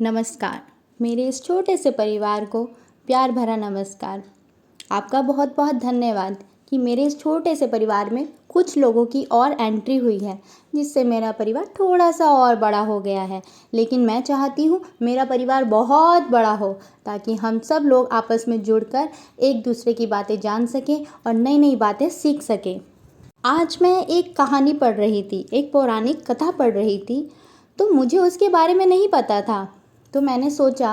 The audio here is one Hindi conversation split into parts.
नमस्कार। मेरे इस छोटे से परिवार को प्यार भरा नमस्कार। आपका बहुत बहुत धन्यवाद कि मेरे इस छोटे से परिवार में कुछ लोगों की और एंट्री हुई है, जिससे मेरा परिवार थोड़ा सा और बड़ा हो गया है। लेकिन मैं चाहती हूँ मेरा परिवार बहुत बड़ा हो, ताकि हम सब लोग आपस में जुड़कर एक दूसरे की बातें जान सकें और नई नई बातें सीख सकें। आज मैं एक कहानी पढ़ रही थी, एक पौराणिक कथा पढ़ रही थी, तो मुझे उसके बारे में नहीं पता था। तो मैंने सोचा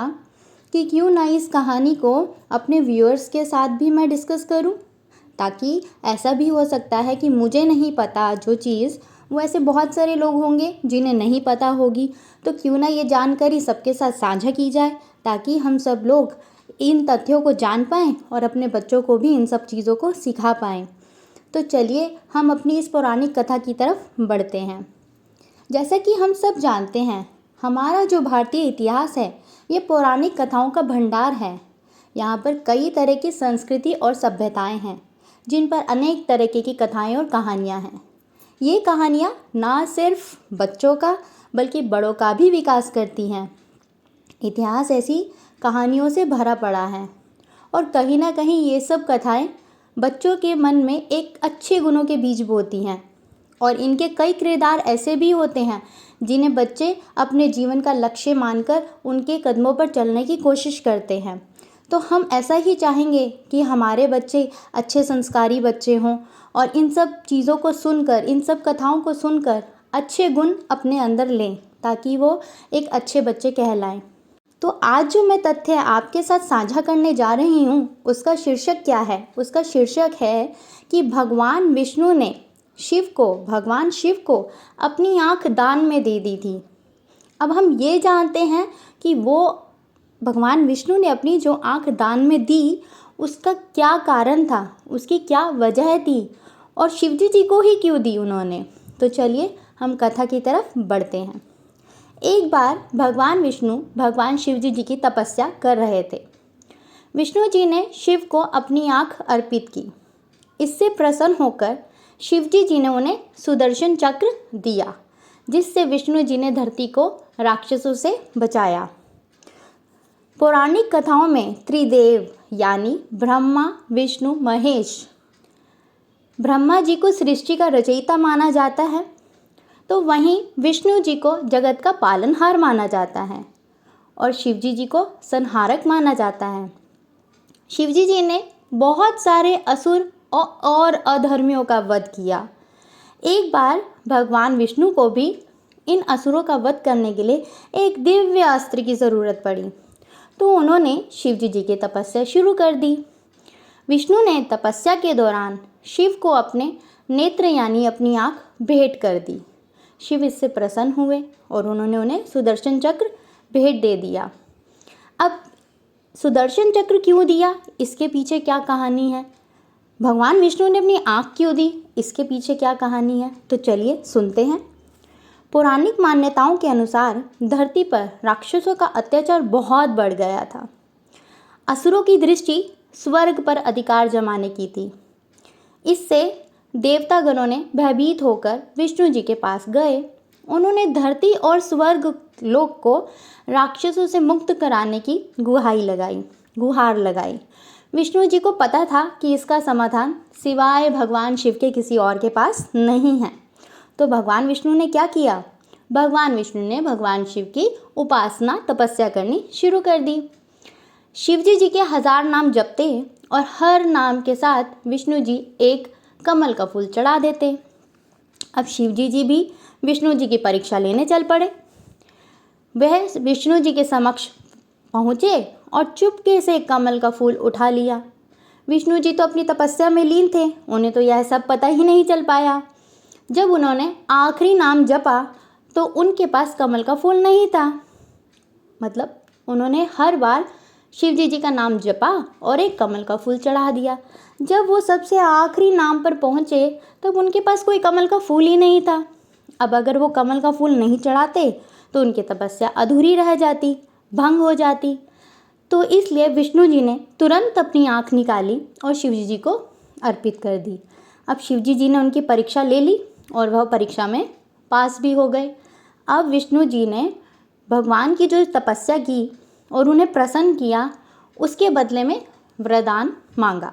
कि क्यों ना इस कहानी को अपने व्यूअर्स के साथ भी मैं डिस्कस करूं, ताकि ऐसा भी हो सकता है कि मुझे नहीं पता जो चीज़, वो ऐसे बहुत सारे लोग होंगे जिन्हें नहीं पता होगी। तो क्यों ना ये जानकारी सबके साथ साझा की जाए, ताकि हम सब लोग इन तथ्यों को जान पाएँ और अपने बच्चों को भी इन सब चीज़ों को सिखा पाएँ। तो चलिए हम अपनी इस पौराणिक कथा की तरफ बढ़ते हैं। जैसा कि हम सब जानते हैं, हमारा जो भारतीय इतिहास है ये पौराणिक कथाओं का भंडार है। यहाँ पर कई तरह की संस्कृति और सभ्यताएं हैं, जिन पर अनेक तरह की कथाएं और कहानियाँ हैं। ये कहानियाँ ना सिर्फ बच्चों का बल्कि बड़ों का भी विकास करती हैं। इतिहास ऐसी कहानियों से भरा पड़ा है और कहीं ना कहीं ये सब कथाएं बच्चों के मन में एक अच्छे गुणों के बीज बोती हैं। और इनके कई किरदार ऐसे भी होते हैं जिन्हें बच्चे अपने जीवन का लक्ष्य मानकर उनके कदमों पर चलने की कोशिश करते हैं। तो हम ऐसा ही चाहेंगे कि हमारे बच्चे अच्छे संस्कारी बच्चे हों और इन सब चीज़ों को सुनकर, इन सब कथाओं को सुनकर अच्छे गुण अपने अंदर लें, ताकि वो एक अच्छे बच्चे कहलाएं। तो आज जो मैं तथ्य आपके साथ साझा करने जा रही हूँ, उसका शीर्षक क्या है? उसका शीर्षक है कि भगवान विष्णु ने भगवान शिव को अपनी आँख दान में दे दी थी। अब हम ये जानते हैं कि वो भगवान विष्णु ने अपनी जो आँख दान में दी, उसका क्या कारण था, उसकी क्या वजह थी और शिवजी जी को ही क्यों दी उन्होंने। तो चलिए हम कथा की तरफ बढ़ते हैं। एक बार भगवान विष्णु भगवान शिवजी जी की तपस्या कर रहे थे। विष्णु जी ने शिव को अपनी आँख अर्पित की। इससे प्रसन्न होकर शिवजी जी ने उन्हें सुदर्शन चक्र दिया, जिससे विष्णु जी ने धरती को राक्षसों से बचाया। पौराणिक कथाओं में त्रिदेव यानी ब्रह्मा, विष्णु, महेश, ब्रह्मा जी को सृष्टि का रचयिता माना जाता है, तो वहीं विष्णु जी को जगत का पालनहार माना जाता है और शिवजी जी को संहारक माना जाता है। शिवजी जी ने बहुत सारे असुर और अधर्मियों का वध किया। एक बार भगवान विष्णु को भी इन असुरों का वध करने के लिए एक दिव्य अस्त्र की ज़रूरत पड़ी, तो उन्होंने शिवजी जी की तपस्या शुरू कर दी। विष्णु ने तपस्या के दौरान शिव को अपने नेत्र यानी अपनी आँख भेंट कर दी। शिव इससे प्रसन्न हुए और उन्होंने उन्हें सुदर्शन चक्र भेंट दे दिया। अब सुदर्शन चक्र क्यों दिया, इसके पीछे क्या कहानी है? भगवान विष्णु ने अपनी आँख क्यों दी, इसके पीछे क्या कहानी है? तो चलिए सुनते हैं। पौराणिक मान्यताओं के अनुसार धरती पर राक्षसों का अत्याचार बहुत बढ़ गया था। असुरों की दृष्टि स्वर्ग पर अधिकार जमाने की थी। इससे देवतागणों ने भयभीत होकर विष्णु जी के पास गए। उन्होंने धरती और स्वर्ग लोक को राक्षसों से मुक्त कराने की गुहार लगाई। विष्णु जी को पता था कि इसका समाधान सिवाय भगवान शिव के किसी और के पास नहीं है। तो भगवान विष्णु ने क्या किया? भगवान विष्णु ने भगवान शिव की उपासना, तपस्या करनी शुरू कर दी। शिवजी जी के 1000 नाम जपते और हर नाम के साथ विष्णु जी एक कमल का फूल चढ़ा देते। अब शिवजी जी भी विष्णु जी की परीक्षा लेने चल पड़े। वह विष्णु जी के समक्ष पहुँचे और चुपके से कमल का फूल उठा लिया। विष्णु जी तो अपनी तपस्या में लीन थे, उन्हें तो यह सब पता ही नहीं चल पाया। जब उन्होंने आखिरी नाम जपा तो उनके पास कमल का फूल नहीं था। मतलब उन्होंने हर बार शिवजी जी का नाम जपा और एक कमल का फूल चढ़ा दिया। जब वो सबसे आखिरी नाम पर पहुँचे तब उनके पास कोई कमल का फूल ही नहीं था। अब अगर वो कमल का फूल नहीं चढ़ाते तो उनकी तपस्या अधूरी रह जाती, भंग हो जाती। तो इसलिए विष्णु जी ने तुरंत अपनी आँख निकाली और शिवजी जी को अर्पित कर दी। अब शिवजी जी ने उनकी परीक्षा ले ली और वह परीक्षा में पास भी हो गए। अब विष्णु जी ने भगवान की जो तपस्या की और उन्हें प्रसन्न किया, उसके बदले में वरदान मांगा।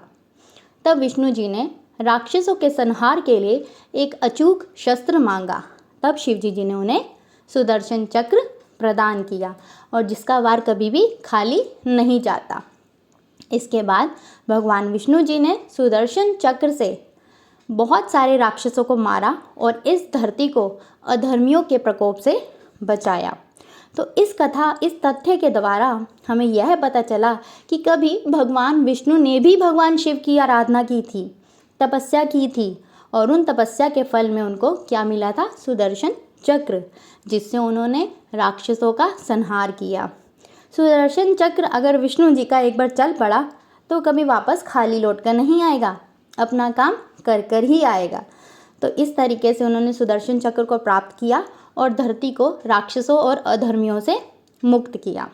तब विष्णु जी ने राक्षसों के संहार के लिए एक अचूक शस्त्र मांगा। तब शिव जी ने उन्हें सुदर्शन चक्र प्रदान किया, और जिसका वार कभी भी खाली नहीं जाता। इसके बाद भगवान विष्णु जी ने सुदर्शन चक्र से बहुत सारे राक्षसों को मारा और इस धरती को अधर्मियों के प्रकोप से बचाया। तो इस तथ्य के द्वारा हमें यह पता चला कि कभी भगवान विष्णु ने भी भगवान शिव की आराधना की थी, तपस्या की थी, और उन तपस्या के फल में उनको क्या मिला था? सुदर्शन चक्र, जिससे उन्होंने राक्षसों का संहार किया। सुदर्शन चक्र अगर विष्णु जी का एक बार चल पड़ा तो कभी वापस खाली लौट कर नहीं आएगा, अपना काम कर कर ही आएगा। तो इस तरीके से उन्होंने सुदर्शन चक्र को प्राप्त किया और धरती को राक्षसों और अधर्मियों से मुक्त किया।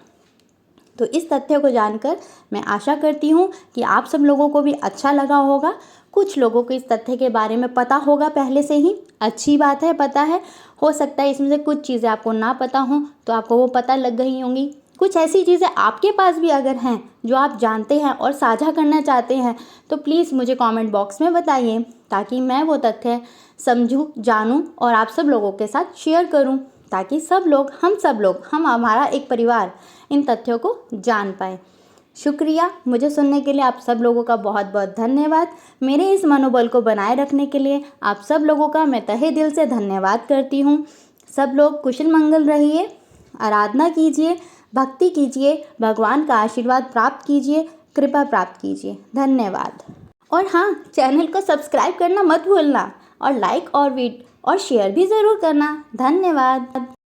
तो इस तथ्य को जानकर मैं आशा करती हूँ कि आप सब लोगों को भी अच्छा लगा होगा। कुछ लोगों को इस तथ्य के बारे में पता होगा पहले से ही, अच्छी बात है, पता है। हो सकता है इसमें से कुछ चीज़ें आपको ना पता हों तो आपको वो पता लग गई होंगी। कुछ ऐसी चीज़ें आपके पास भी अगर हैं जो आप जानते हैं और साझा करना चाहते हैं तो प्लीज़ मुझे कमेंट बॉक्स में बताइए, ताकि मैं वो तथ्य समझूं, जानूं और आप सब लोगों के साथ शेयर करूं, ताकि हम हमारा एक परिवार इन तथ्यों को जान पाए। शुक्रिया मुझे सुनने के लिए। आप सब लोगों का बहुत बहुत धन्यवाद। मेरे इस मनोबल को बनाए रखने के लिए आप सब लोगों का मैं तहे दिल से धन्यवाद करती हूँ। सब लोग कुशल मंगल रहिए, आराधना कीजिए, भक्ति कीजिए, भगवान का आशीर्वाद प्राप्त कीजिए, कृपा प्राप्त कीजिए। धन्यवाद। और हाँ, चैनल को सब्सक्राइब करना मत भूलना, और लाइक और शेयर भी ज़रूर करना। धन्यवाद।